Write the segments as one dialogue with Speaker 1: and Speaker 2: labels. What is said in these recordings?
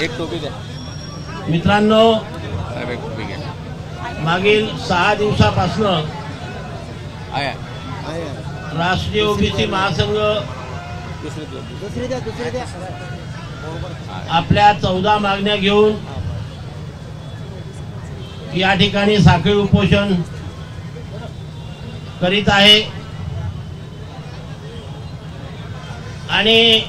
Speaker 1: एक टोपी द्या
Speaker 2: मित्रांनो,
Speaker 1: एक टोपी घ्या.
Speaker 2: मागील 6 दिवसापासून
Speaker 1: आया
Speaker 2: राष्ट्रीय ओबीसी महासंघ
Speaker 1: दुसरी द्या.
Speaker 2: आपल्या 14 मागण्या घेऊन या ठिकाणी साखळी उपोषण करीत आहे. आणि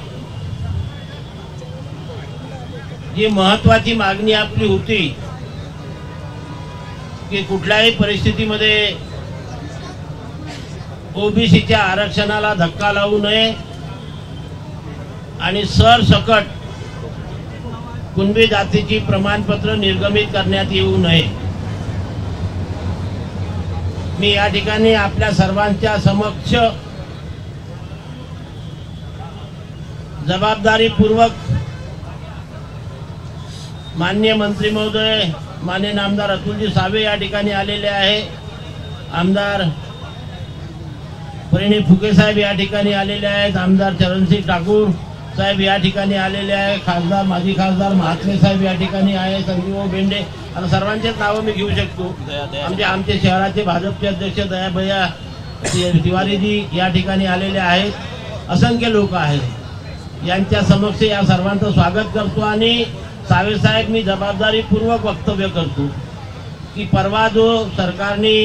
Speaker 2: जी महत्वाची मागणी आपली होती की कुठल्याही परिस्थितीमध्ये ओबीसीच्या आरक्षणाला धक्का लावू नये आणि सरसकट कुणबी जातीची प्रमाणपत्र निर्गमित करण्यात येऊ नये. मी या ठिकाणी आपल्या सर्वांच्या समक्ष जबाबदारीपूर्वक माननीय मंत्री महोदय, माननीय आमदार अतुलजी सावे या ठिकाणी आलेले आहे, आमदार परिणय फुके साहेब या ठिकाणी आलेले आहेत, आमदार चरणसिंग ठाकूर साहेब या ठिकाणी आलेले आहे, खासदार माजी खासदार महात्मे साहेब या ठिकाणी आहे, संजीव बेंडे, आणि सर्वांचेच नावं मी घेऊ शकतो. आमचे शहराचे भाजपचे अध्यक्ष दयाभैया तिवारीजी या ठिकाणी आलेले आहेत. असंख्य लोक आहेत. यांच्या समक्ष या सर्वांचं स्वागत करतो. आणि सावे साहेब, मी जबाबदारीपूर्वक वक्तव्य करतो की परवा जो सरकारने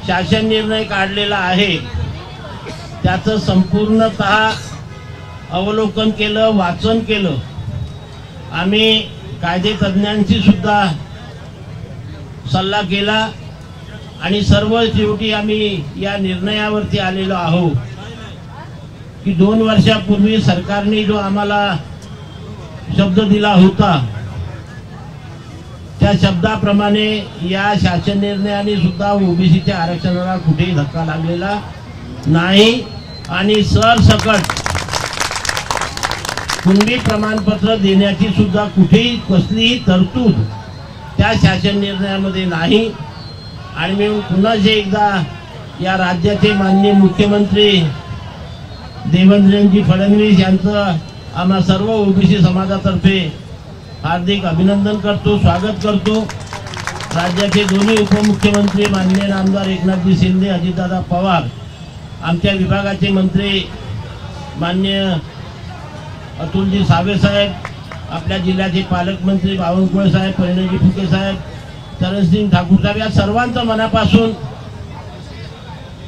Speaker 2: शासन निर्णय काढलेला आहे त्याचं संपूर्णतः अवलोकन केलं, वाचन केलं. आम्ही कायदे तज्ञांशी सुद्धा सल्ला केला आणि सर्व शेवटी आम्ही या निर्णयावरती आलेलो आहोत की 2 वर्षापूर्वी सरकारने जो आम्हाला शब्द दिला होता त्या शब्दाप्रमाणे या शासन निर्णयाने सुद्धा ओबीसीच्या आरक्षणाला कुठेही धक्का लागलेला नाही. आणि सरसकट कुणबी प्रमाणपत्र देण्याची सुद्धा कुठेही कसलीही तरतूद त्या शासन निर्णयामध्ये नाही. आणि मी पुन्हा एकदा या राज्याचे माननीय मुख्यमंत्री देवेंद्रजी फडणवीस यांचं आम्हा सर्व ओबीसी समाजातर्फे हार्दिक अभिनंदन करतो, स्वागत करतो. राज्याचे दोन्ही उपमुख्यमंत्री माननीय आमदार एकनाथजी शिंदे, अजितदादा पवार, आमच्या विभागाचे मंत्री माननीय अतुलजी सावे साहेब, आपल्या जिल्ह्याचे पालकमंत्री बावनकुळे साहेब, परिणयजी फुके साहेब, चरणसिंग ठाकूर साहेब, या सर्वांचं मनापासून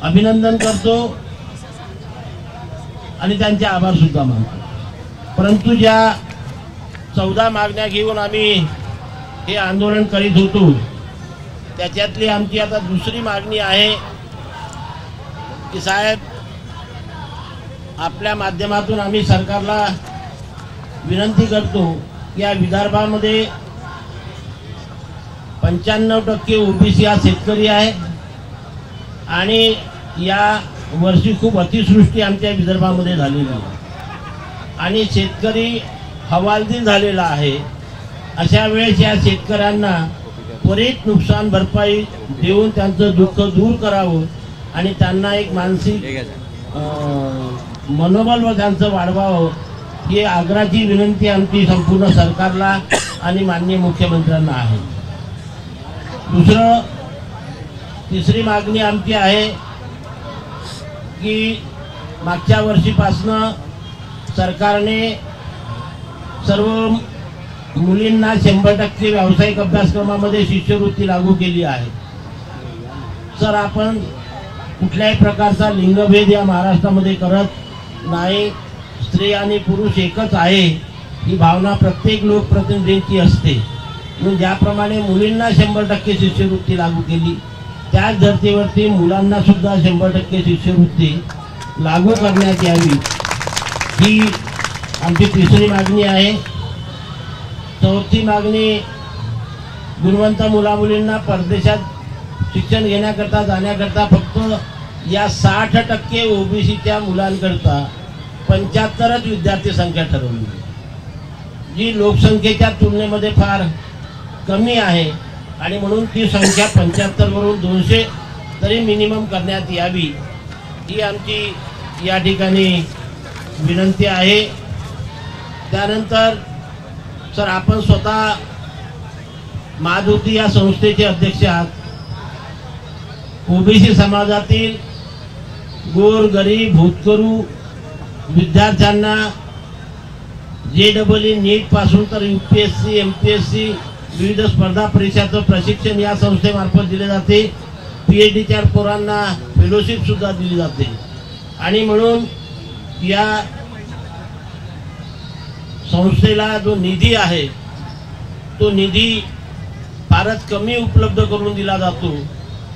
Speaker 2: अभिनंदन करतो आणि त्यांचे आभार सुद्धा मानतो. परंतु ज्या 14 मागण्या घेऊन आम्ही हे आंदोलन करीत होतो त्याच्यातली आमची आता दुसरी मागणी आहे की साहेब, आपल्या माध्यमातून आम्ही सरकारला विनंती करतो की या विदर्भामध्ये 95% ओबीसी हा शेतकरी आहे आणि या वर्षी खूप अतिवृष्टी आमच्या विदर्भामध्ये झालेली आहे आणि शेतकरी हवालदिल झालेला आहे. अशा वेळेस या शेतकऱ्यांना त्वरित नुकसान भरपाई देऊन त्यांचं दुःख दूर करावं आणि त्यांना एक मानसिक मनोबल व त्यांचं वाढवावं ही आग्रहाची विनंती आमची संपूर्ण सरकारला आणि माननीय मुख्यमंत्र्यांना आहे. तिसरी मागणी आमची आहे की मागच्या वर्षीपासनं सरकारने सर्व मुलींना 100% व्यावसायिक अभ्यासक्रमामध्ये शिष्यवृत्ती लागू केली आहे. सर, आपण कुठल्याही प्रकारचा लिंगभेद या महाराष्ट्रामध्ये करत नाही. स्त्री आणि पुरुष एकच आहे ही भावना प्रत्येक लोकप्रतिनिधींची असते. म्हणून ज्याप्रमाणे मुलींना 100% शिष्यवृत्ती लागू केली त्याच धर्तीवरती मुलांना सुद्धा 100% शिष्यवृत्ती लागू करण्यात यावी ही आमची तिसरी मागणी आहे. चौथी मागणी, गुणवंत मुलामुलींना परदेशात शिक्षण घेण्याकरता जाण्याकरता फक्त या 60% ओबीसीच्या मुलांकरता 75च विद्यार्थी संख्या ठरवली, जी लोकसंख्येच्या तुलनेमध्ये फार कमी आहे आणि म्हणून ती संख्या 75 वरून 200 तरी मिनिमम करण्यात यावी ही आमची या ठिकाणी विनंती आहे. त्यानंतर सर, आपण स्वतः महाज्योती या संस्थेचे अध्यक्ष आहात. ओबीसी समाजातील गोर गरीब भूतकरू विद्यार्थ्यांना JEE नीट पासून तर UPSC MPSC विविध स्पर्धा परीक्षाचं प्रशिक्षण या संस्थेमार्फत दिले जाते. PhDच्या पोरांना फेलोशिप सुद्धा दिली जाते. आणि म्हणून या संस्थेला जो निधी आहे तो निधी फारच कमी उपलब्ध करून दिला जातो.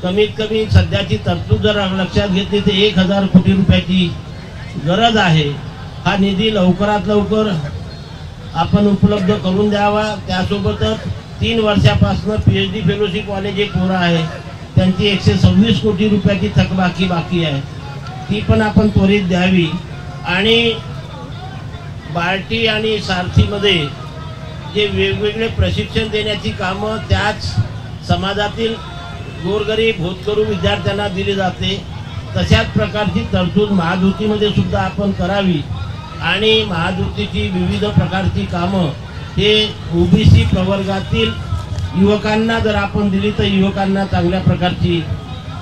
Speaker 2: कमीत कमी सध्याची तरतूद जर लक्षात घेतली तर 1000 कोटी रुपयाची गरज आहे. हा निधी लवकरात लवकर आपण उपलब्ध करून द्यावा. त्यासोबतच 3 वर्षापासून PhD फेलोशिपवाले जे पोरं आहे त्यांची 126 कोटी रुपयाची थकबाकी बाकी आहे, ती पण आपण त्वरित द्यावी. आणि बार्टी आणि सारथीमध्ये जे वेगवेगळे प्रशिक्षण देण्याची कामं त्याच समाजातील गोरगरीब होतकरू विद्यार्थ्यांना दिली जाते, तशाच प्रकारची तरतूद महाज्योतीमध्ये सुद्धा आपण करावी. आणि महाज्योतीची विविध प्रकारची कामं हे ओबीसी प्रवर्गातील युवकांना जर आपण दिली तर युवकांना चांगल्या प्रकारची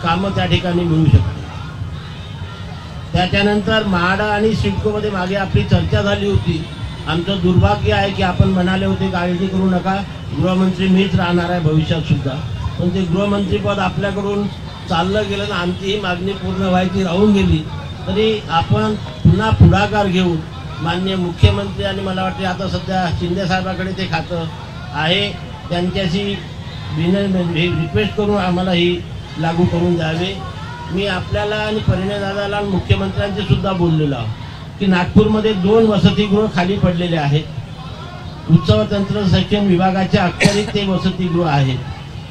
Speaker 2: कामं त्या ठिकाणी मिळू शकते. त्याच्यानंतर म्हाडा आणि सिडकोमध्ये मागे आपली चर्चा झाली होती. आमचं दुर्भाग्य आहे की आपण म्हणाले होते काळजी करू नका, गृहमंत्री मीच राहणार आहे भविष्यात सुद्धा, पण ते गृहमंत्रीपद आपल्याकडून चाललं गेलं ना, आमची ही मागणी पूर्ण व्हायची राहून गेली. तरी आपण पुन्हा पुढाकार घेऊन माननीय मुख्यमंत्री आणि मला वाटते आता सध्या शिंदे साहेबांकडे ते खातं आहे, त्यांच्याशी रिक्वेस्ट करून आम्हाला ही लागू करून द्यावे. मी आपल्याला आणि परिणय दादाला आणि मुख्यमंत्र्यांचे सुद्धा बोललेलो आहोत की नागपूरमध्ये 2 वसतिगृह खाली पडलेले आहेत. उत्सव तंत्र शिक्षण विभागाच्या अखत्यारीत ते वसतिगृह आहेत.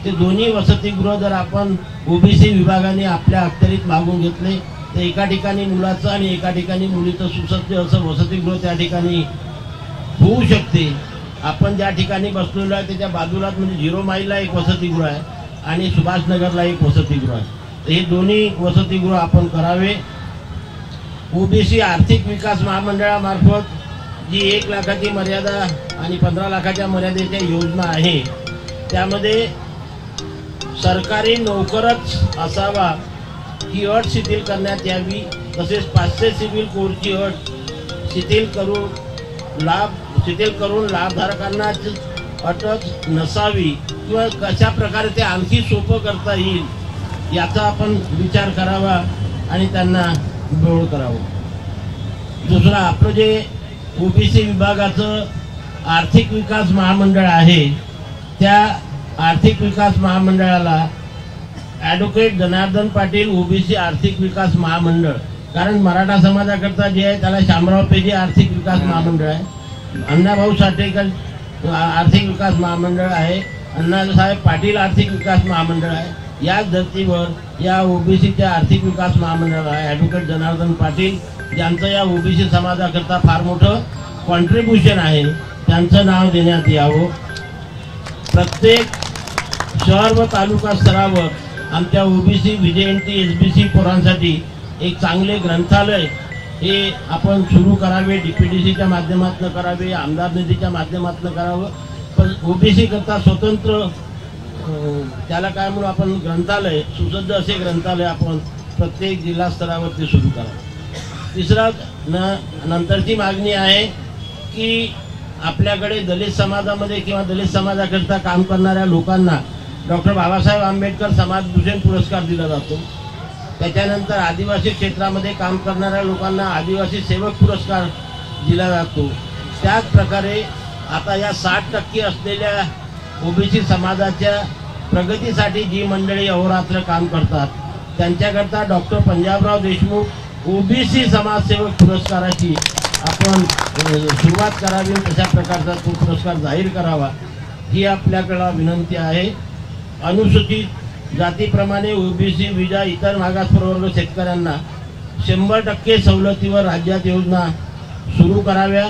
Speaker 2: ते दोन्ही वसतिगृह जर आपण ओबीसी विभागाने आपल्या अखत्यारीत मागून घेतले तर एका ठिकाणी मुलाचं आणि एका ठिकाणी मुलीचं सुसज्ज असं वसतिगृह त्या ठिकाणी होऊ शकते. आपण ज्या ठिकाणी बसलेलो आहे त्याच्या बाजूलाच म्हणजे 0 माईलला एक वसतिगृह आहे आणि सुभाषनगरला एक वसतिगृह आहे. तर हे दोन्ही वसतिगृह आपण करावे. ओबीसी आर्थिक विकास महामंडळामार्फत जी 1 लाखाची मर्यादा आणि 15 लाखाच्या मर्यादेच्या योजना आहे त्यामध्ये सरकारी नोकरच असावा ही अट शिथिल करण्यात यावी. तसेच 500 सिव्हिल कोडची अट शिथिल करून लाभधारकांना अटक नसावी किंवा कशा प्रकारे ते आणखी सोपं करता येईल याचा आपण विचार करावा आणि त्यांना बोल करावं. दुसरं आपलं जे ओबीसी विभागाचं आर्थिक विकास महामंडळ आहे त्या आर्थिक विकास महामंडळाला ॲडव्होकेट जनार्दन पाटील ओबीसी आर्थिक विकास महामंडळ, कारण मराठा समाजाकरता जे आहे त्याला शामराव पेजे आर्थिक विकास महामंडळ आहे, अण्णाभाऊ साठेकर आर्थिक विकास महामंडळ आहे, अण्णासाहेब पाटील आर्थिक विकास महामंडळ आहे. याच धर्तीवर या ओबीसीच्या आर्थिक विकास मंडळाला ॲडव्होकेट जनार्दन पाटील ज्यांचं या ओबीसी समाजाकरता फार मोठं कॉन्ट्रीब्युशन आहे त्यांचं नाव देण्यात यावं. प्रत्येक शहर व तालुका स्तरावर आमच्या ओबीसी व्हीजेएनटी एसबीसी पोरांसाठी एक चांगले ग्रंथालय हे आपण सुरू करावे. डीपीडीसीच्या माध्यमातून करावे, आमदार निधीच्या माध्यमातून करावं. पण ओबीसी करता स्वतंत्र त्याला काय म्हणून आपण ग्रंथालय सुसज्ज असे ग्रंथालय आपण प्रत्येक जिल्हा स्तरावरती सुरू करावं. तिसरं नंतरची मागणी आहे की आपल्याकडे दलित समाजामध्ये किंवा दलित समाजाकरता काम करणाऱ्या लोकांना डॉक्टर बाबासाहेब आंबेडकर समाजभूषण पुरस्कार दिला जातो. त्याच्यानंतर आदिवासी क्षेत्रामध्ये काम करणाऱ्या लोकांना आदिवासी सेवक पुरस्कार दिला जातो. त्याच प्रकारे आता या 60% असलेल्या ओबीसी समाजाच्या प्रगतीसाठी जी मंडळी अहोरात्र काम करतात त्यांच्याकरता डॉक्टर पंजाबराव देशमुख ओबीसी समाजसेवक पुरस्काराची आपण सुरुवात करावी. तशा प्रकारचा तो पुरस्कार जाहीर करावा ही आपल्याकडे विनंती आहे. अनुसूचित जातीप्रमाणे ओबीसी विजा इतर मागास प्रवर्ग शेतकऱ्यांना 100% सवलतीवर राज्यात योजना सुरू कराव्या.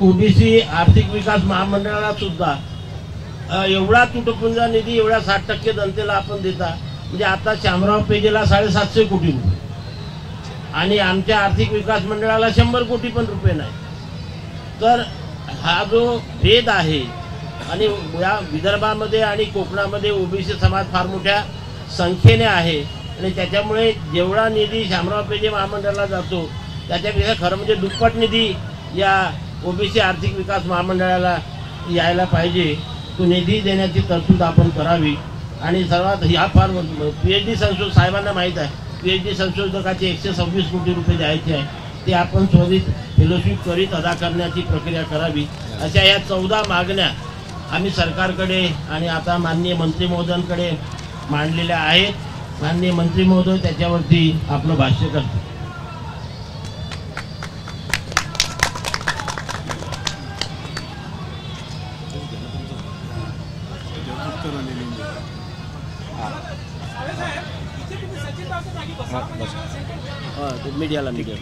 Speaker 2: ओबीसी आर्थिक विकास महामंडळाला सुद्धा एवढा तुटपुंजा निधी एवढा 60% जनतेला आपण देता म्हणजे आता शामराव पेजेला 750 कोटी रुपये आणि आमच्या आर्थिक विकास मंडळाला 100 कोटी पण रुपये नाही. तर हा जो भेद आहे आणि या विदर्भामध्ये आणि कोकणामध्ये ओबीसी समाज फार मोठ्या संख्येने आहे आणि त्याच्यामुळे जेवढा निधी शामराव पेजे महामंडळाला जातो त्याच्यापेक्षा खरं म्हणजे दुप्पट निधी या ओबीसी आर्थिक विकास महामंडळाला यायला पाहिजे. तो निधी देण्याची तरतूद आपण करावी. आणि सर्वात ह्या फार PhD संशोधक साहेबांना माहीत आहे, PhD संशोधकाचे 126 कोटी रुपये द्यायचे आहे. ते आपण त्वरित फेलोशिप करीत अदा करण्याची प्रक्रिया करावी. अशा या 14 मागण्या आम्ही सरकारकडे आणि आता माननीय मंत्री महोदयांकडे मांडलेल्या आहेत. माननीय मंत्री महोदय त्याच्यावरती आपलं भाष्य करतील. मीडियाला इकडे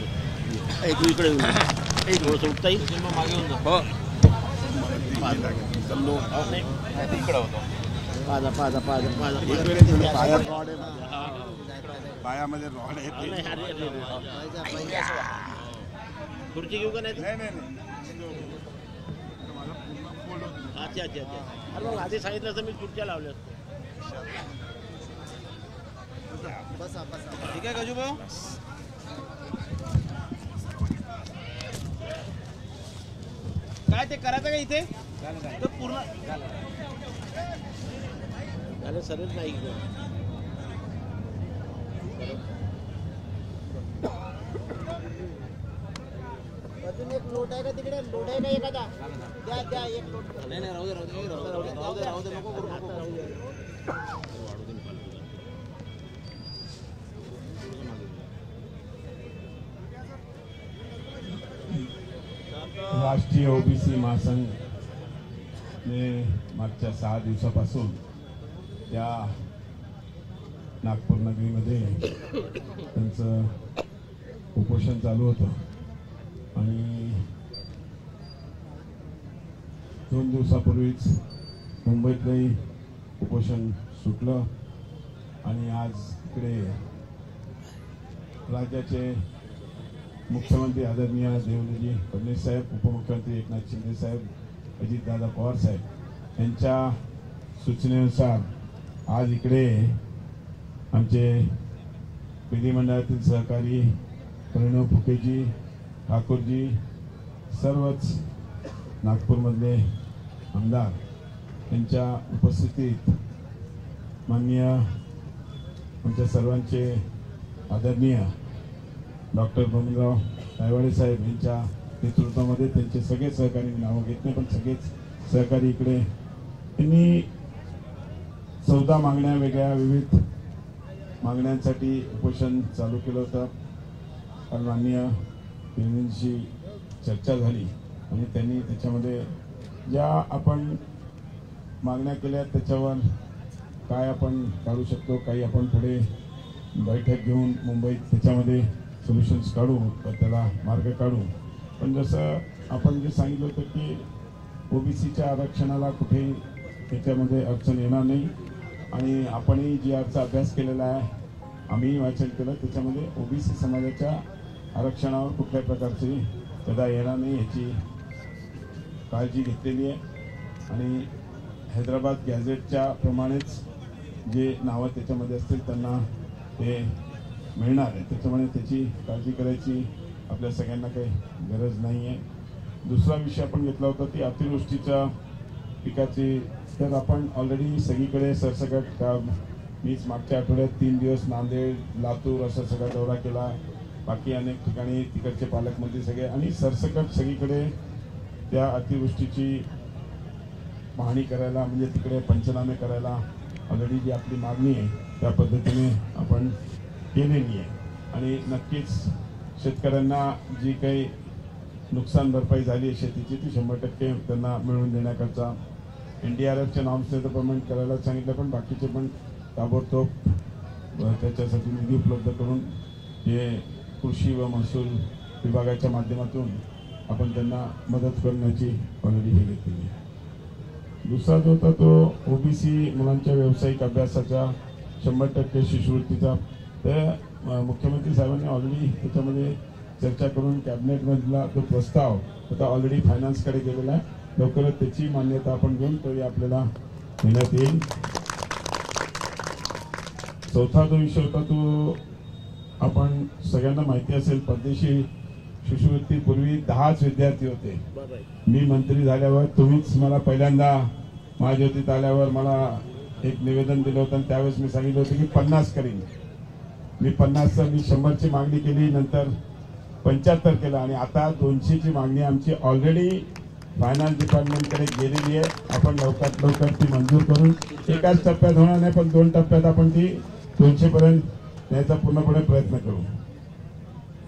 Speaker 2: सुटता येईल.
Speaker 3: पायामध्ये रॉड आहे.
Speaker 2: खुर्ची घेऊ का नाही? अच्छा अच्छा अच्छा. अरे मग आधी सांगितलं असं मी खुर्च्या लावल्या असतो.
Speaker 1: ठीक आहे गजू भाऊ. काय ते करायचं का इथे पूर्ण
Speaker 2: झालं सरच नाही.
Speaker 4: अजून एक लोट आहे का तिकडे? लोट आहे का एखादा? द्या द्या एक लोट.
Speaker 1: नाही नाही राहू दे राहू दे नको करू नको.
Speaker 3: राष्ट्रीय ओबीसी महासंघ ने मागच्या 6 दिवसापासून या नागपूर नगरीमध्ये त्यांचं उपोषण चालू होतं आणि 2 दिवसापूर्वीच मुंबईतलंही उपोषण सुटलं आणि आज इकडे राज्याचे मुख्यमंत्री आदरणीय देवेंद्रजी फडणवीस साहेब, उपमुख्यमंत्री एकनाथ शिंदे साहेब, अजितदादा पवार साहेब यांच्या सूचनेनुसार आज इकडे आमचे विधिमंडळातील सहकारी प्रणव फुकेजी, ठाकूरजी, सर्वच नागपूरमधले आमदार यांच्या उपस्थितीत माननीय आमच्या सर्वांचे आदरणीय डॉक्टर बबनराव तायवाडे साहेब यांच्या नेतृत्वामध्ये त्यांचे सगळे सहकारी, नावं घेत नाही पण सगळेच सहकारी इकडे त्यांनी 14 मागण्या, वेगळ्या विविध मागण्यांसाठी उपोषण चालू केलं होतं. कारण माननीय देवेंद्रजींशी चर्चा झाली आणि त्यांनी त्याच्यामध्ये ज्या आपण मागण्या केल्या त्याच्यावर काय आपण काढू शकतो, काही आपण पुढे बैठक घेऊन मुंबईत त्याच्यामध्ये सोल्युशन्स काढू, त्याला मार्ग काढू. पण जसं आपण जे सांगितलं होतं की ओबीसीच्या आरक्षणाला कुठेही त्याच्यामध्ये अडचण येणार नाही आणि आपणही जी आजचा अभ्यास केलेला आहे, आम्ही वाचन केलं, त्याच्यामध्ये ओबीसी समाजाच्या आरक्षणावर कुठल्याही प्रकारची गदा येणार नाही याची काळजी घेतलेली आहे. आणि हैदराबाद गॅझेटच्या प्रमाणेच जे नावं त्याच्यामध्ये असतील त्यांना ते मिळणार आहे, त्याच्यामुळे त्याची काळजी करायची आपल्या सगळ्यांना काही गरज नाही आहे. दुसरा विषय आपण घेतला होता की अतिवृष्टीच्या पिकाची, तर आपण ऑलरेडी सगळीकडे सरसकट मीच मागच्या आठवड्यात 3 दिवस नांदेड, लातूर असा सगळा दौरा केला. बाकी अनेक ठिकाणी तिकडचे पालकमंत्री सगळे आणि सरसकट सगळीकडे त्या अतिवृष्टीची पाहणी करायला, म्हणजे तिकडे पंचनामे करायला ऑलरेडी जी आपली मागणी आहे त्या पद्धतीने आपण केलेली आहे. आणि नक्कीच शेतकऱ्यांना जी काही नुकसान भरपाई झाली आहे शेतीची ती 100% त्यांना मिळवून देण्याकरता NDRFच्या नॉर्म्सने तर पेमेंट करायला सांगितलं, पण बाकीचे पण ताबडतोब त्याच्यासाठी निधी उपलब्ध करून हे कृषी व महसूल विभागाच्या माध्यमातून आपण त्यांना मदत करण्याची ऑलरेडी हे घेतलेली आहे. दुसरा जो होता तो ओबीसी मुलांच्या व्यावसायिक अभ्यासाच्या 100% शिष्यवृत्तीचा, तर मुख्यमंत्री साहेबांनी ऑलरेडी त्याच्यामध्ये चर्चा करून कॅबिनेटमधला तो प्रस्ताव आता ऑलरेडी फायनान्सकडे गेलेला आहे. लवकरच त्याची मान्यता आपण घेऊन तरी आपल्याला देण्यात येईल. चौथा जो विषय होता तो आपण सगळ्यांना माहिती असेल, परदेशी शिष्यवृत्ती पूर्वी 10च विद्यार्थी होते. मी मंत्री झाल्यावर तुम्हीच मला पहिल्यांदा महाज्योतीत आल्यावर मला एक निवेदन दिलं होतं आणि त्यावेळेस मी सांगितलं होतं की 50 करीन. मी 50चं मी 100ची मागणी केली, नंतर 75 केलं आणि आता 200ची मागणी आमची ऑलरेडी फायनान्स डिपार्टमेंटकडे गेलेली आहे. आपण लवकरात लवकर ती मंजूर करून एकाच टप्प्यात होणार नाही पण 2 टप्प्यात आपण ती 200 पर्यंत न्यायचा पूर्णपणे प्रयत्न करू.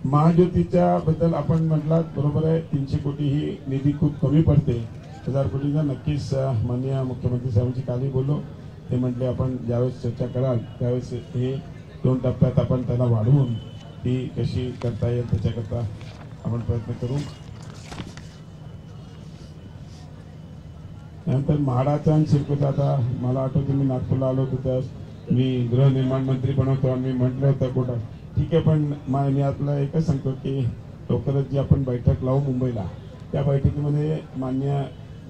Speaker 3: महाज्योतीच्या बद्दल आपण म्हटलात बरोबर आहे, 300 कोटी ही निधी खूप कमी पडते. 1000 कोटीचा नक्कीच माननीय मुख्यमंत्री साहेबांची कालही बोललो, ते म्हटले आपण ज्यावेळेस चर्चा कराल त्यावेळेस हे 2 टप्प्यात आपण त्यांना वाढवून ती कशी करता येईल त्याच्याकरता आपण प्रयत्न करू. नंतर म्हाडाचा आणि सिडकोचा, आता मला आठवतं मी नागपूरला आलो होतो त्यावेळेस मी गृहनिर्माण मंत्री पण होतो आणि मी म्हटलं होतं कुठं ठीक आहे, पण मी आपल्याला एकच सांगतो की लवकरच जी आपण बैठक लावू मुंबईला, त्या बैठकीमध्ये माननीय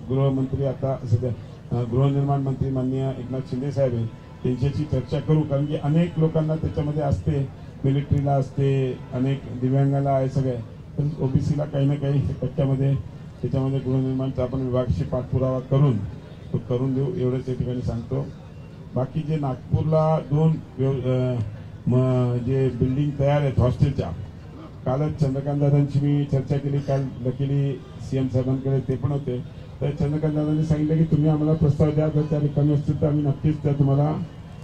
Speaker 3: गृहमंत्री आता सध्या गृहनिर्माण मंत्री माननीय एकनाथ शिंदे साहेब आहेत, त्यांच्याशी चर्चा करू. कारण की अनेक लोकांना त्याच्यामध्ये असते, मिलिटरीला असते, अनेक दिव्यांगाला आहे सगळे, तर ओबीसीला काही ना काही त्याच्यामध्ये गृहनिर्माणचा आपण विभागाशी पाठपुरावा करून तो करून देऊ, एवढंच या ठिकाणी सांगतो. बाकी जे नागपूरला 2 जे बिल्डिंग तयार आहेत हॉस्टेलच्या, कालच चंद्रकांत दादांची मी चर्चा केली. काल लकीली सीएम साहेबांकडे ते पण होते, तर चंद्रकांत दादांनी सांगितलं की तुम्ही आम्हाला प्रस्ताव द्या, जर त्या रिकामी असतील तर आम्ही नक्कीच त्या तुम्हाला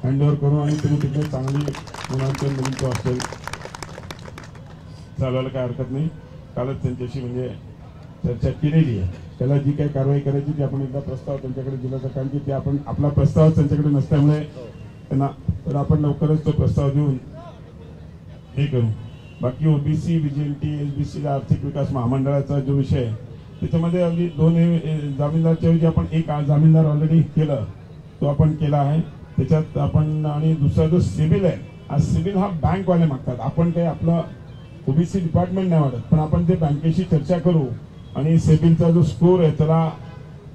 Speaker 3: हँडओव्हर करू आणि तुम्ही तिकडे चांगली मुलींचं हॉस्टेल चालवायला काय हरकत नाही. कालच त्यांच्याशी म्हणजे चर्चा केलेली आहे. त्याला जी काही कारवाई करायची ती आपण एकदा प्रस्ताव त्यांच्याकडे दिला तर, कारण की ते आपण आपला प्रस्ताव त्यांच्याकडे नसल्यामुळे त्यांना, तर आपण लवकरच तो प्रस्ताव देऊन हे करू. बाकी ओबीसी व्हीजीएनटी एसबीसी आर्थिक विकास महामंडळाचा जो विषय आहे त्याच्यामध्ये अगदी 2 जामीनदारच्या ऐवजी आपण 1 जामीनदार ऑलरेडी केलं, तो आपण केला आहे त्याच्यात आपण. आणि दुसरा जो सिबिल आहे, हा सिबिल हा बँकवाले मागतात. आपण काही आपलं ओबीसी डिपार्टमेंट नाही वाटत, पण आपण ते बँकेशी चर्चा करू आणि सिबिलचा जो स्कोर आहे त्याला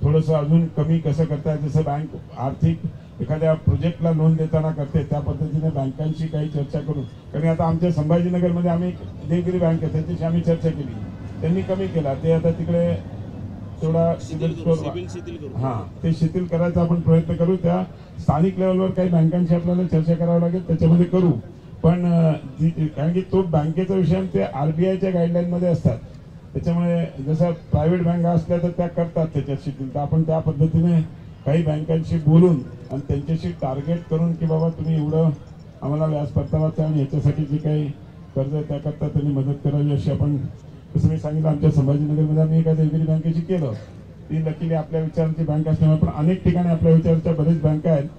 Speaker 3: थोडंसं अजून कमी कसं करता येईल. जसं बँक आर्थिक एखाद्या प्रोजेक्टला लोन देताना करते त्या पद्धतीने बँकांशी काही चर्चा करू. कारण आता आमच्या संभाजीनगरमध्ये आम्ही देवगिरी बँक आहे त्याच्याशी आम्ही चर्चा केली, त्यांनी कमी केला. ते आता तिकडे थोडा सिबिल स्कोर हां ते शिथिल करायचा आपण प्रयत्न करू. त्या स्थानिक लेवलवर काही बँकांशी आपल्याला चर्चा करावी लागेल, त्याच्यामध्ये करू. पण कारण की तो बँकेचा विषय ते आरबीआयच्या गाईडलाईनमध्ये असतात, त्याच्यामुळे जसं प्रायव्हेट बँका असल्या तर त्या करतात त्याच्यात शिथिल. तर आपण त्या पद्धतीने काही बँकांशी बोलून आणि त्यांच्याशी टार्गेट करून की बाबा तुम्ही एवढं आम्हाला व्याज परतावाचं आणि याच्यासाठी जे काही कर्ज आहे त्याकरता त्यांनी मदत करावी अशी आपण, जसं मी सांगितलं आमच्या संभाजीनगरमध्ये आम्ही एका देवगिरी बँकेशी केलं. ती लकीली आपल्या विचारांची बँक असल्यामुळे, पण अनेक ठिकाणी आपल्या विचाराच्या बरेच बँका आहेत,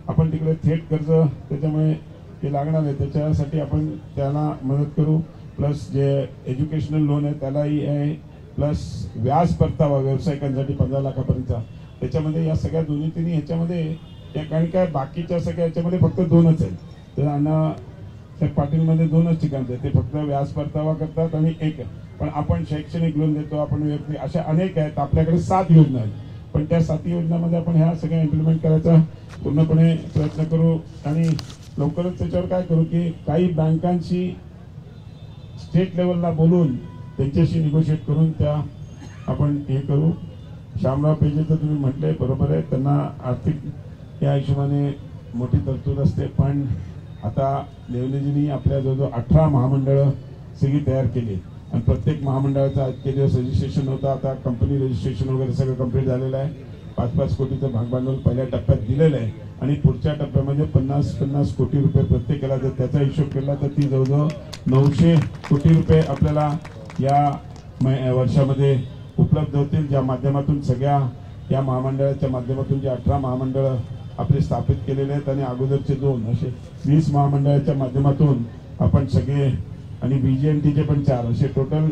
Speaker 3: आपण तिकडे थेट कर्ज त्याच्यामुळे ते लागणार आहे त्याच्यासाठी आपण त्यांना मदत करू. प्लस जे एज्युकेशनल लोन आहे त्यालाही आहे, प्लस व्याज परतावा व्यावसायिकांसाठी 15 लाखापर्यंतचा, त्याच्यामध्ये या सगळ्या दोन्ही तिन्ही ह्याच्यामध्ये कारण काय बाकीच्या सगळ्या ह्याच्यामध्ये फक्त 2च आहेत. तर अण्णासाहेब पाटीलमध्ये 2च ठिकाणचे ते फक्त व्याज परतावा करतात आणि एक, पण आपण शैक्षणिक लोन देतो, आपण व्यक्ती, अशा अनेक आहेत. आपल्याकडे 7 योजना आहेत, पण त्या 7 योजनांमध्ये आपण ह्या सगळ्या इम्प्लिमेंट करायचा पूर्णपणे प्रयत्न करू. आणि लवकरच त्याच्यावर काय करू की काही बँकांशी स्टेट लेवलला बोलून त्यांच्याशी निगोशिएट करून त्या आपण हे करू. शामराव पेजेचं तुम्ही म्हटले बरोबर आहे, त्यांना आर्थिक या हिशोबाने मोठी तरतूद असते, पण आता देवलेजींनी आपल्या जवळजवळ 18 महामंडळं सगळी तयार केली आणि प्रत्येक महामंडळाचा इतके दिवस रजिस्ट्रेशन होतं, आता कंपनी रजिस्ट्रेशन वगैरे सगळं कंप्लीट झालेलं आहे. 5-5 कोटीचं भागभांडवल पहिल्या टप्प्यात दिलेलं आहे आणि पुढच्या टप्प्यामध्ये 50-50 कोटी रुपये प्रत्येकाला जर त्याचा हिशोब केला तर ती जवळजवळ 900 कोटी रुपये आपल्याला या वर्षामध्ये उपलब्ध होतील, ज्या माध्यमातून सगळ्या या महामंडळाच्या माध्यमातून जे 18 महामंडळ आपले स्थापित केलेले आहेत आणि अगोदरचे 2 असे 20 महामंडळाच्या माध्यमातून आपण सगळे आणि बीजीएनटीचे पण 4 असे टोटल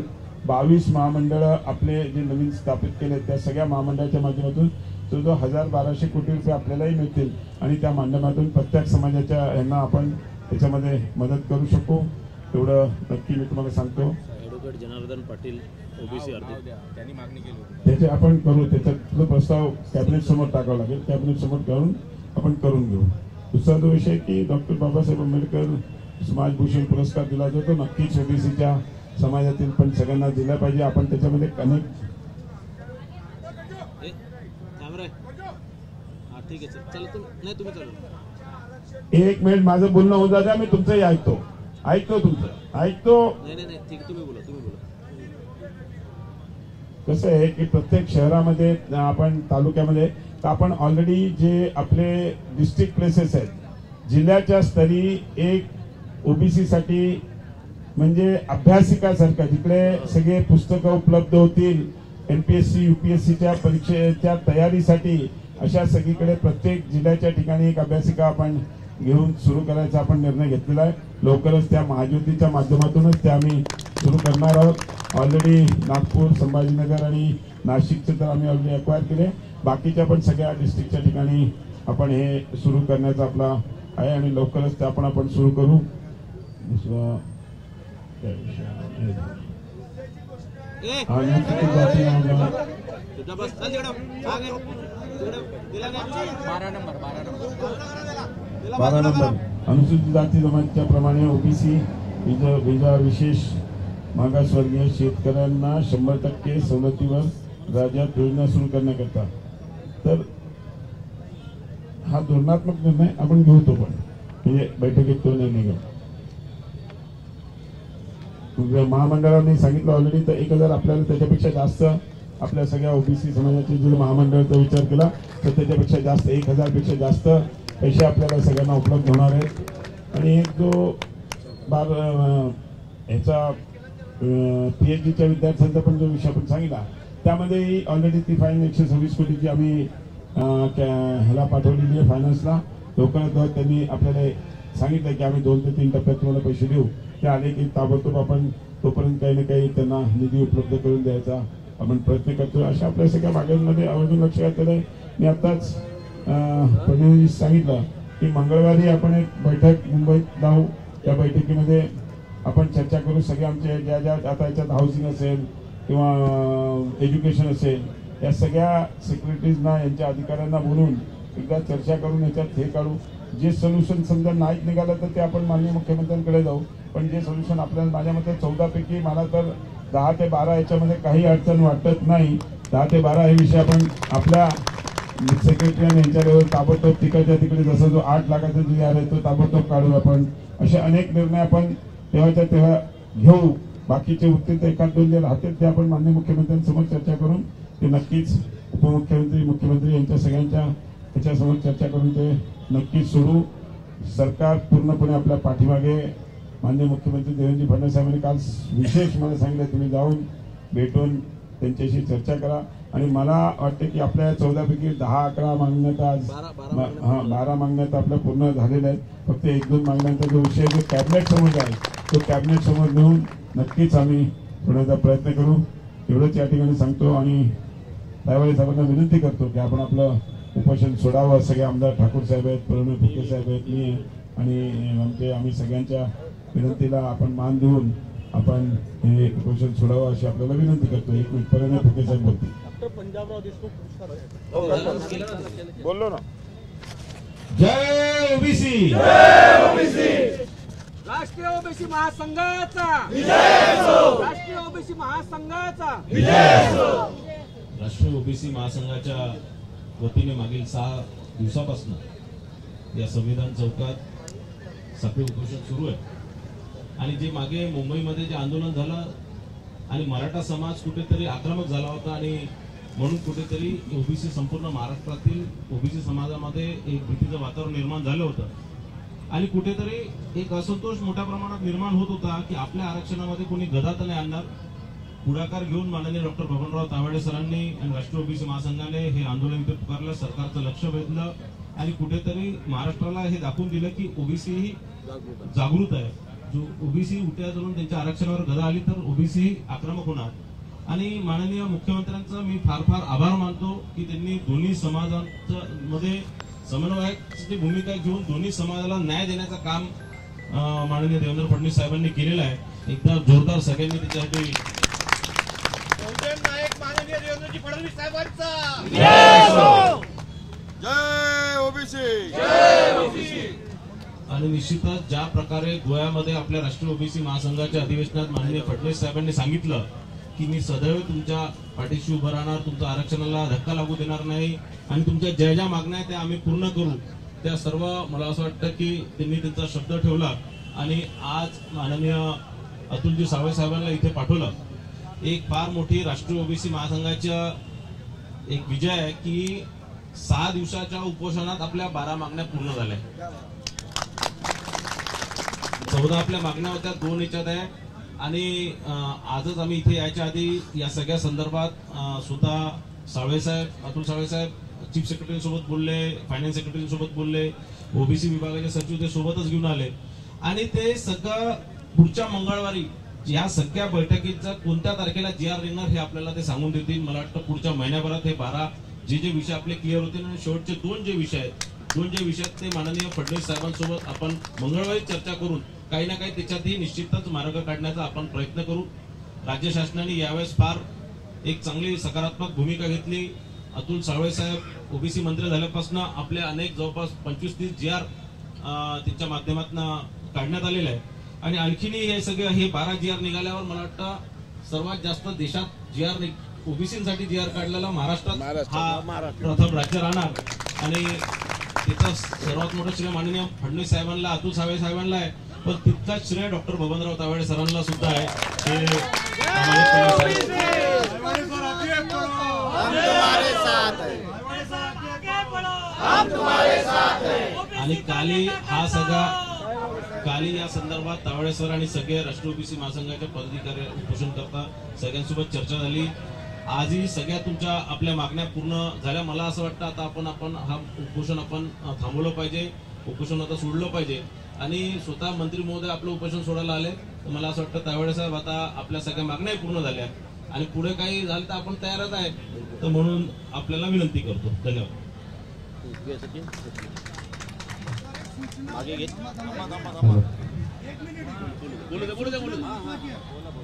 Speaker 3: 22 महामंडळं आपले जे नवीन स्थापित केले त्या सगळ्या महामंडळाच्या माध्यमातून जवळजवळ 1200 कोटी रुपये आपल्यालाही मिळतील आणि त्या माध्यमातून प्रत्येक समाजाच्या यांना आपण त्याच्यामध्ये मदत करू शकू, एवढं नक्की मी तुम्हाला सांगतो.
Speaker 2: ॲडव्होकेट जनार्दन पाटील
Speaker 1: ओबीसी त्यांनी मागणी केली होती.
Speaker 3: त्याचे आपण करू, त्याचा प्रस्ताव कॅबिनेट समोर टाकावा लागेल, कॅबिनेट समोर करून आपण करून घेऊ. दुसरा जो विषय की डॉक्टर बाबासाहेब आंबेडकर समाजभूषण पुरस्कार दिला जातो, नक्कीच ओबीसीच्या समाजातील पण सगळ्यांना दिला पाहिजे. आपण त्याच्यामध्ये अनेक
Speaker 1: ठीक आहे चला नाही तुम्ही चालू.
Speaker 3: एक मिनिट माझं बोलणं होऊन जाते, मी तुमचंही ऐकतो तुमचं ऐकतो.
Speaker 1: नाही ठीक तुम्ही बोला.
Speaker 3: कसं आहे की प्रत्येक शहरामध्ये आपण तालुक्यामध्ये आपण ऑलरेडी जे आपले डिस्ट्रिक्ट प्लेसेस आहेत, जिल्ह्याच्या स्तरी एक ओबीसी साठी म्हणजे अभ्यासिकासारखं जिकडे सगळे पुस्तकं उपलब्ध होतील एमपीएससी यूपीएससीच्या परीक्षेच्या तयारीसाठी, अशा सगळीकडे प्रत्येक जिल्ह्याच्या ठिकाणी एक अभ्यासिका आपण घेऊन सुरू करायचा आपण निर्णय घेतलेला आहे. लवकरच त्या महाज्योतीच्या माध्यमातूनच ते आम्ही सुरू करणार आहोत. ऑलरेडी नागपूर, संभाजीनगर आणि नाशिकचे तर आम्ही ऑलरेडी अक्वायर केले. बाकीच्या पण सगळ्या डिस्ट्रिक्टच्या ठिकाणी आपण हे सुरू करण्याचा आपला आहे आणि लवकरच ते आपण सुरू करू. अनुसूचित जाती जमातीच्या प्रमाणे ओबीसी विजा विशेष मागासवर्गीय शेतकऱ्यांना 100% सवलतीवर राज्यात योजना सुरू करण्याकरता. तर हा धोरणात्मक निर्णय आपण घेऊ, तो पण म्हणजे बैठकीत तो निर्णय घेऊ. महामंडळाने सांगितलं ऑलरेडी, तर 1000 आपल्याला त्याच्यापेक्षा जास्त आपल्या सगळ्या ओबीसी समाजाचे जर महामंडळाचा विचार केला तर त्याच्यापेक्षा जास्त 1000 पेक्षा जास्त पैसे आपल्याला सगळ्यांना उपलब्ध होणार आहेत. आणि एक जो ह्याचा पीएचडीच्या विद्यार्थ्यांचा पण जो विषय आपण सांगितला, त्यामध्ये ऑलरेडी ती फाईन 126 कोटीची आम्ही ह्याला पाठवलेली आहे फायनान्सला. लवकरात त्यांनी आपल्याला सांगितलं की आम्ही 2 ते 3 टप्प्यात तुम्हाला पैसे देऊ. ते आले की ताबडतोब आपण तोपर्यंत काही ना काही त्यांना निधी उपलब्ध करून द्यायचा आपण प्रयत्न करतो. अशा आपल्या सगळ्या मागण्यांमध्ये आवर्जून लक्ष घातलेलं आहे. मी आताच प्रतिनिधी सांगितलं की मंगळवारी आपण एक बैठक मुंबईत लावू. त्या बैठकीमध्ये आपण चर्चा करू. सगळे आमचे ज्या आता याच्यात हाऊसिंग असेल किंवा एज्युकेशन असेल, या सगळ्या सेक्रेटरीजना यांच्या अधिकाऱ्यांना बोलून एकदा चर्चा करून याच्यात हे काढू. जे सोल्युशन समजा नाहीच निघालं तर ते आपण माननीय मुख्यमंत्र्यांकडे जाऊ. पण जे सोल्युशन आपल्याला माझ्या मते 14 पैकी मला तर 10 ते 12 याच्यामध्ये काही अडचण वाटत नाही. 10 ते 12 हे विषय आपण आपल्या सेक्रेटरी आणि यांच्या लेवल ताबडतोब तिकडच्या तिकडे जसं जो 8 लाखाचा जो आहे तो ताबडतोब काढू. आपण असे अनेक निर्णय आपण तेव्हाच्या तेव्हा घेऊ. बाकीचे उत्तर एखाद 2 जे राहतील ते आपण माननीय मुख्यमंत्र्यांसमोर चर्चा करून ते नक्कीच उपमुख्यमंत्री मुख्यमंत्री यांच्या सगळ्यांच्या त्याच्यासमोर चर्चा करून ते नक्कीच सोडू. सरकार पूर्णपणे आपल्या पाठीमागे. माननीय मुख्यमंत्री देवेंद्र फडणवीस साहेबांनी काल विशेष मला सांगितलं तुम्ही जाऊन भेटून त्यांच्याशी चर्चा करा. आणि मला वाटतं की आपल्या 14 पैकी 10-11 मागण्या आज 12 मागण्या आपल्या पूर्ण झालेल्या आहेत. फक्त 1-2 मागण्यांचा जो विषय जो कॅबिनेट समोर आहे तो कॅबिनेट समोर नेऊन नक्कीच आम्ही सोडण्याचा प्रयत्न करू. एवढंच या ठिकाणी सांगतो आणि त्यावेळी साहेबांना विनंती करतो की आपण आपलं उपोषण सोडावं. सगळे आमदार ठाकूर साहेब आहेत, प्रणव फुके साहेब आहेत, मी आणि आम्ही सगळ्यांच्या विनंतीला आपण मान देऊन आपण हे उपोषण सोडावं अशी आपल्याला विनंती करतो. 1 मिनिट प्रणव फुके साहेब बोलतील.
Speaker 4: पंजाबराव देशमुख
Speaker 3: बोललो ना.
Speaker 2: जय ओबीसी,
Speaker 4: राष्ट्रीय ओबीसी महासंघाचा राष्ट्रीय ओबीसी महासंघाचा
Speaker 5: राष्ट्रीय ओबीसी महासंघाच्या वतीने मागील 6 दिवसापासून या संविधान चौकात साखळी उपोषण सुरू आहे. आणि जे मागे मुंबईमध्ये जे आंदोलन झालं आणि मराठा समाज कुठेतरी आक्रमक झाला होता आणि म्हणून कुठेतरी ओबीसी संपूर्ण महाराष्ट्रातील ओबीसी समाजामध्ये एक भीतीचं वातावरण निर्माण झालं होतं. आणि कुठेतरी एक असंतोष मोठ्या प्रमाणात निर्माण होत होता की आपल्या आरक्षणामध्ये कोणी गदा तर नाही आणणार. पुढाकार घेऊन माननीय डॉक्टर बबनराव तावडे सरांनी आणि राष्ट्रीय ओबीसी महासंघाने हे आंदोलन इथे पुकारलं. सरकारचं लक्ष वेधलं आणि कुठेतरी महाराष्ट्राला हे दाखवून दिलं की ओबीसी ही जागृत आहे. जो ओबीसी उठ्या धरून त्यांच्या आरक्षणावर गदा आली तर ओबीसी ही आक्रमक होणार. आणि माननीय मुख्यमंत्र्यांचा मी फार आभार मानतो की त्यांनी दोन्ही समाजांमध्ये समन्वयाची भूमिका घेऊन दोन्ही समाजाला न्याय देण्याचं काम माननीय देवेंद्र फडणवीस साहेबांनी केलेलं आहे. एकदा जोरदार सगळ्यांनी त्याच्यासाठी
Speaker 1: फडणवीस साहेबांचा
Speaker 6: जय ओबीसी.
Speaker 5: आणि निश्चितच ज्या प्रकारे गोव्यामध्ये आपल्या राष्ट्रीय ओबीसी महासंघाच्या अधिवेशनात माननीय फडणवीस साहेबांनी सांगितलं की मी सदैव तुमच्या पाठीशी उभं राहणार, तुमच्या आरक्षणाला धक्का लागू देणार नाही आणि तुमच्या ज्या ज्या मागण्या आहेत त्या आम्ही पूर्ण करू, त्या सर्व मला असं वाटतं की त्यांनी त्यांचा शब्द ठेवला आणि आज माननीय अतुलजी सावे साहेबांना इथे पाठवलं. एक फार मोठी राष्ट्रीय ओबीसी महासंघाच्या एक विजय आहे की 6 दिवसाच्या उपोषणात आपल्या 12 मागण्या पूर्ण झाल्या. 14 आपल्या मागण्या होत्या, 2 याच्यात आहे. आणि आजच आम्ही इथे यायच्या आधी या सगळ्या संदर्भात स्वतः साळवे साहेब, अतुल साळवे साहेब चीफ सेक्रेटरी सोबत बोलले, फायनान्स सेक्रेटरी सोबत बोलले, ओबीसी विभागाचे सचिव ते सोबतच घेऊन आले आणि ते सगळं पुढच्या मंगळवारी या सगळ्या बैठकीचा कोणत्या तारखेला GR निघणार हे आपल्याला ते सांगून देतील. मला वाटतं पुढच्या महिन्याभरात हे 12 जे विषय आपले क्लिअर होतील आणि शेवटचे 2 जे विषय आहेत ते माननीय फडणवीस साहेबांसोबत आपण मंगळवारी चर्चा करून काही ना काही त्याच्यातही निश्चितच मार्ग काढण्याचा आपण प्रयत्न करू. राज्य शासनाने यावेळेस फार एक चांगली सकारात्मक भूमिका घेतली. अतुल साळवे साहेब ओबीसी मंत्री झाल्यापासून आपले अनेक जवळपास 25-30 GR त्यांच्या माध्यमातून काढण्यात आलेले आहे आणि आणखीनही हे सगळे हे 12 GR निघाल्यावर मला वाटतं सर्वात जास्त देशात GR ओबीसीसाठी GR काढलेला महाराष्ट्रात हा प्रथम राज्य राहणार आणि त्याचा सर्वात मोठं श्रेय माननीय फडणवीस साहेबांना, अतुल सावे साहेबांना आहे, पण तितकाच श्रेय डॉक्टर बबनराव तावडे सरांना सुद्धा आहे. आणि काली या संदर्भात तावडे सर आणि सगळे राष्ट्रीय ओबीसी महासंघाच्या पदाधिकारी उपोषण करता सगळ्यांसोबत चर्चा झाली. आजही सगळ्या तुमच्या आपल्या मागण्या पूर्ण झाल्या. मला असं वाटतं आता आपण हा उपोषण आपण थांबवलं पाहिजे, उपोषण आता सोडलं पाहिजे आणि स्वतः मंत्री महोदय आपलं उपोषण सोडायला आले. तर मला असं वाटतं तावडे साहेब आता आपल्या सगळ्या मागण्याही पूर्ण झाल्या आणि पुढे काही झालं तर आपण तयारच आहे. तर म्हणून आपल्याला विनंती करतो. धन्यवाद.
Speaker 1: मागे घेत बोलू दे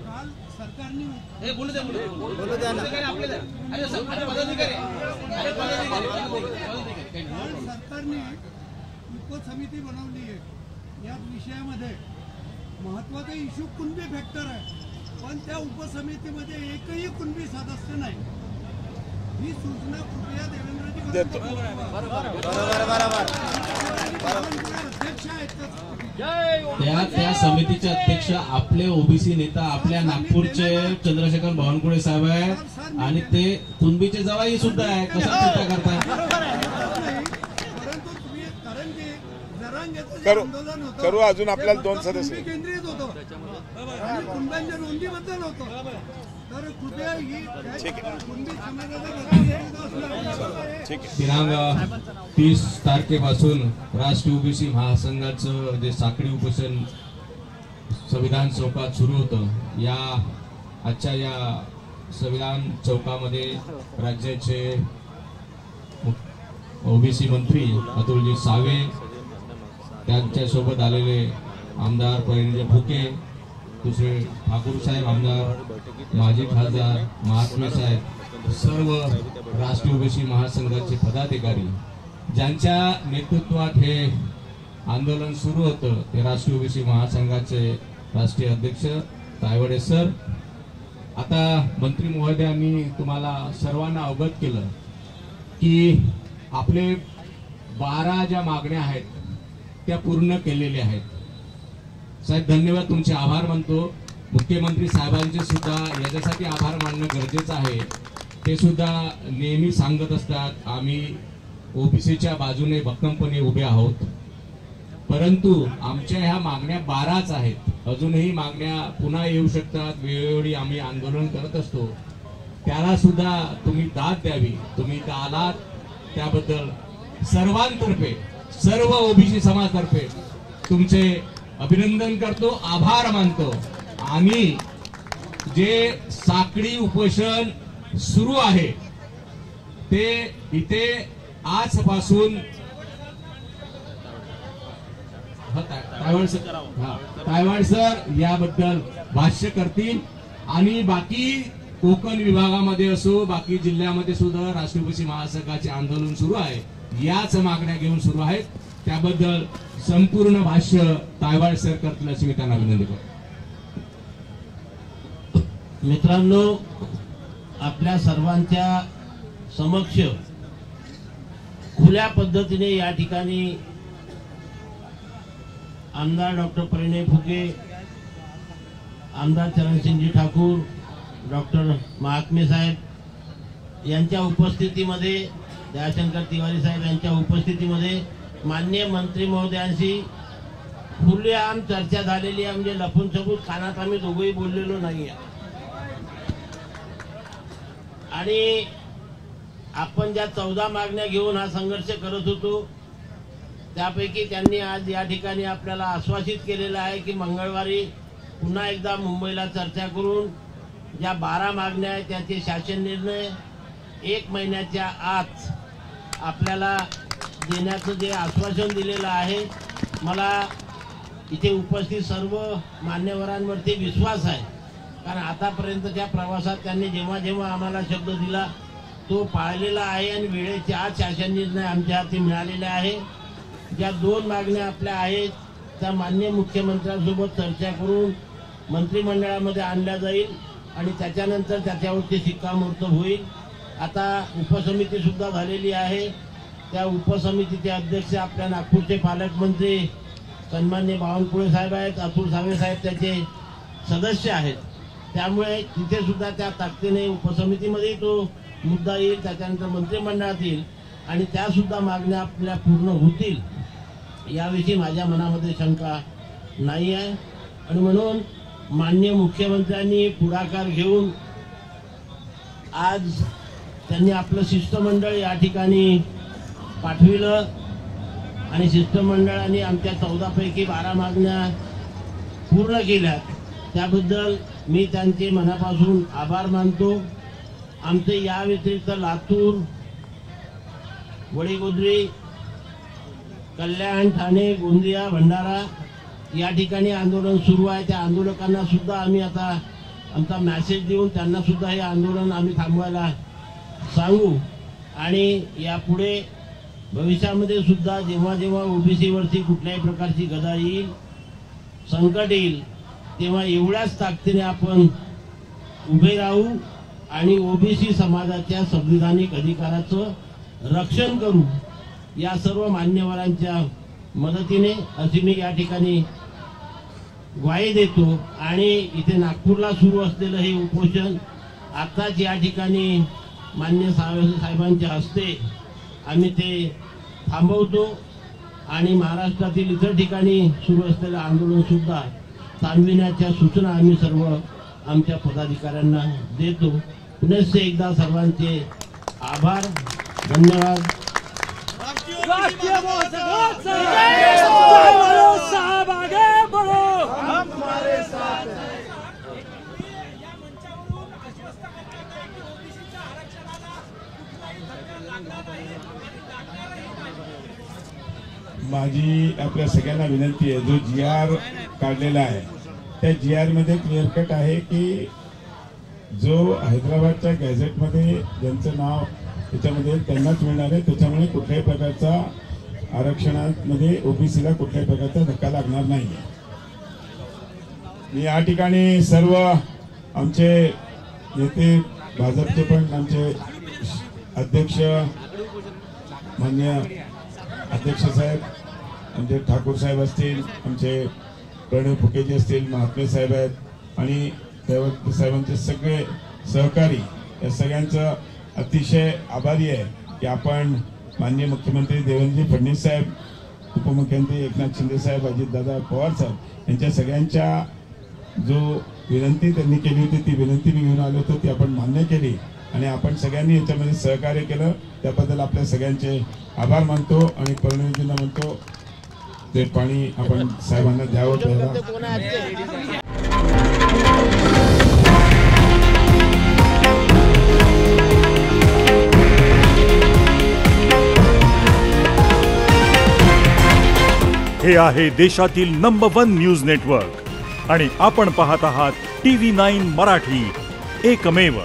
Speaker 7: काल सरकारने
Speaker 4: बोलू द्या ना.
Speaker 7: सरकारने उपसमिती बनवली आहे. या विषयामध्ये महत्वाचा इश्यू कुणबी फॅक्टर आहे, पण त्या उपसमितीमध्ये एकही कुणबी सदस्य नाही. ही सूचना कृपया देवेंद्रजी अध्यक्ष आहेत
Speaker 5: त्या समितीचे अध्यक्ष आपले ओबीसी नेता आपल्या नागपूरचे चंद्रशेखर बावनकुळे साहेब आहे आणि ते कुणबीचे जवाई सुद्धा आहे. कसा चिंता करताय?
Speaker 7: परंतु तुम्ही कारण की जरांगेचं आंदोलन होतं,
Speaker 6: करू अजून आपल्याला 2 सदस्य
Speaker 7: केंद्रित होतो आणि कुणब्यांच्या नोंदीबद्दल होतं. तर कृपया ही कुणबी
Speaker 8: दिनांक 30 तारखेपासून राष्ट्रीय ओबीसी महासंघाचं जे साखळी उपोषण संविधान चौकात सुरू होतं, या आजच्या या संविधान चौकामध्ये राज्याचे ओबीसी मंत्री अतुलजी सावे, त्यांच्यासोबत आलेले आमदार परिणय फुके, दुसरे ठाकूर साहेब आमदार, माजी खासदार महात्मे साहेब, सर्व राष्ट्रीय ओबीसी महासंघाचे पदाधिकारी ज्यांच्या नेतृत्वात हे आंदोलन सुरू होतं, ते राष्ट्रीय ओबीसी महासंघाचे राष्ट्रीय अध्यक्ष तायवडे सर. आता मंत्री महोदयांनी तुम्हाला सर्वांना अवगत केलं की आपले 12 ज्या मागण्या आहेत त्या पूर्ण केलेल्या आहेत. साहेब धन्यवाद, तुमचे आभार मानतो. मुख्यमंत्री साहेबांचे सुद्धा याच्यासाठी आभार मानणं गरजेचं आहे. ते सुद्धा नेहमी सांगत असतात आम्ही ओबीसीच्या बाजूने भक्कमपणे उभे आहोत, परंतु आमच्या ह्या मागण्या 12च आहेत. अजूनही मागण्या पुन्हा येऊ शकतात. वेळोवेळी आम्ही आंदोलन करत असतो, त्याला सुद्धा तुम्ही दाद द्यावी. तुम्ही इथं आलात त्याबद्दल सर्वांतर्फे, सर्व ओबीसी समाजातर्फे तुमचे अभिनंदन करतो, आभार मानतो. आणि जे साखळी उपोषण सुरू आहे ते इथे आजपासून तायवाड सर याबद्दल भाष्य करतील आणि बाकी कोकण विभागामध्ये असो बाकी जिल्ह्यामध्ये सुद्धा राष्ट्रीय ओबीसी महासंघाचे आंदोलन सुरू आहे. याच मागण्या घेऊन सुरू आहेत. त्याबद्दल संपूर्ण भाष्य तायवाड सर करतील अशी मी त्यांना विनंती करतो.
Speaker 2: मित्रांनो, आपल्या सर्वांच्या समक्ष खुल्या पद्धतीने या ठिकाणी आमदार डॉक्टर परिणय फुके, आमदार चरणसिंगजी ठाकूर, डॉक्टर महात्मे साहेब यांच्या उपस्थितीमध्ये, दयाशंकर तिवारी साहेब यांच्या उपस्थितीमध्ये माननीय मंत्री महोदयांशी खुलेआम चर्चा झालेली आहे. म्हणजे लपून छपून कानात आम्ही दोघंही बोललेलो नाही आहे. आणि आपण ज्या 14 मागण्या घेऊन हा संघर्ष करत होतो त्यापैकी त्यांनी आज या ठिकाणी आपल्याला आश्वासित केलेलं आहे की मंगळवारी पुन्हा एकदा मुंबईला चर्चा करून ज्या 12 मागण्या आहेत त्याचे शासन निर्णय 1 महिन्याच्या आत आपल्याला देण्याचं जे आश्वासन दिलेलं आहे, मला इथे उपस्थित सर्व मान्यवरांवरती विश्वास आहे. कारण आतापर्यंतच्या प्रवासात त्यांनी जेव्हा जेव्हा आम्हाला शब्द दिला तो पाळलेला आहे आणि वेळेच्या आत शासन निर्णय आमच्या हाती मिळालेला आहे. ज्या 2 मागण्या आपल्या आहेत त्या माननीय मुख्यमंत्र्यांसोबत चर्चा करून मंत्रिमंडळामध्ये आणल्या जाईल आणि त्याच्यानंतर त्याच्यावरती शिक्कामोर्तब होईल. आता उपसमिती सुद्धा झालेली आहे. त्या उपसमितीचे अध्यक्ष आपल्या नागपूरचे पालकमंत्री सन्माननीय बावनकुळे साहेब आहेत, अतुल सावे साहेब त्याचे सदस्य आहेत. त्यामुळे तिथे सुद्धा त्या ताकदीने उपसमितीमध्ये तो मुद्दा येईल, त्याच्यानंतर मंत्रिमंडळात येईल आणि त्या सुद्धा मागण्या आपल्या पूर्ण होतील याविषयी माझ्या मनामध्ये शंका नाही आहे. आणि म्हणून माननीय मुख्यमंत्र्यांनी पुढाकार घेऊन आज त्यांनी आपलं शिष्टमंडळ या ठिकाणी पाठविलं आणि शिष्टमंडळाने आमच्या 14 पैकी 12 मागण्या पूर्ण केल्या. त्याबद्दल मी त्यांचे मनापासून आभार मानतो. आमचे या व्यतिरिक्त लातूर, वडीगोद्री, कल्याण, ठाणे, गोंदिया, भंडारा या ठिकाणी आंदोलन सुरू आहे. त्या आंदोलकांना सुद्धा आम्ही आता आमचा मेसेज देऊन त्यांना सुद्धा हे आंदोलन आम्ही थांबवायला सांगू. आणि यापुढे भविष्यामध्ये सुद्धा जेव्हा जेव्हा ओबीसीवरती कुठल्याही प्रकारची गदा येईल, संकट येईल, तेव्हा एवढ्याच ताकदीने आपण उभे राहू आणि ओबीसी समाजाच्या संविधानिक अधिकाराचं रक्षण करू. या सर्व मान्यवरांच्या मदतीने अशी मी या ठिकाणी ग्वाही देतो. आणि इथे नागपूरला सुरू असलेलं हे उपोषण आताच या ठिकाणी मान्य साहेबांच्या हस्ते आम्ही ते थांबवतो आणि महाराष्ट्रातील इतर ठिकाणी सुरू असलेलं आंदोलन सुद्धा थांबविण्याच्या सूचना आम्ही सर्व आमच्या पदाधिकाऱ्यांना देतो. पुनश्च एकदा सर्वांचे आभार, धन्यवाद.
Speaker 3: माझी आपल्या सगळ्यांना विनंती आहे, जो GR काढलेला आहे त्या GR मध्ये क्लिअर कट आहे की जो हैदराबादच्या गॅझेटमध्ये ज्यांचं नाव त्याच्यामध्ये त्यांनाच मिळणार आहे. त्याच्यामुळे कुठल्याही प्रकारचा आरक्षणामध्ये ओबीसीला कुठल्याही प्रकारचा धक्का लागणार नाही. मी या ठिकाणी सर्व आमचे नेते, भाजपचे पण आमचे अध्यक्ष मान्य अध्यक्ष साहेब, आमचे ठाकूर साहेब असतील, आमचे प्रणय फुकेजी असतील, महात्मे साहेब आहेत आणि साहेबांचे सगळे सहकारी, या सगळ्यांचं अतिशय आभारी आहे की आपण माननीय मुख्यमंत्री देवेंद्र फडणवीस साहेब, उपमुख्यमंत्री एकनाथ शिंदे साहेब, अजितदादा पवार साहेब यांच्या सगळ्यांच्या जो विनंती त्यांनी केली होती ती विनंती मी घेऊन आलो होतो, ती आपण मान्य केली आणि आपण सगळ्यांनी याच्यामध्ये सहकार्य केलं. त्याबद्दल आपल्या सगळ्यांचे आभार मानतो आणि परिणयजींना म्हणतो ते पाणी आपण साहेबांना द्यावं.
Speaker 9: हे आहे देशातील नंबर 1 न्यूज नेटवर्क आणि आपण पाहत आहात TV9 मराठी, एकमेव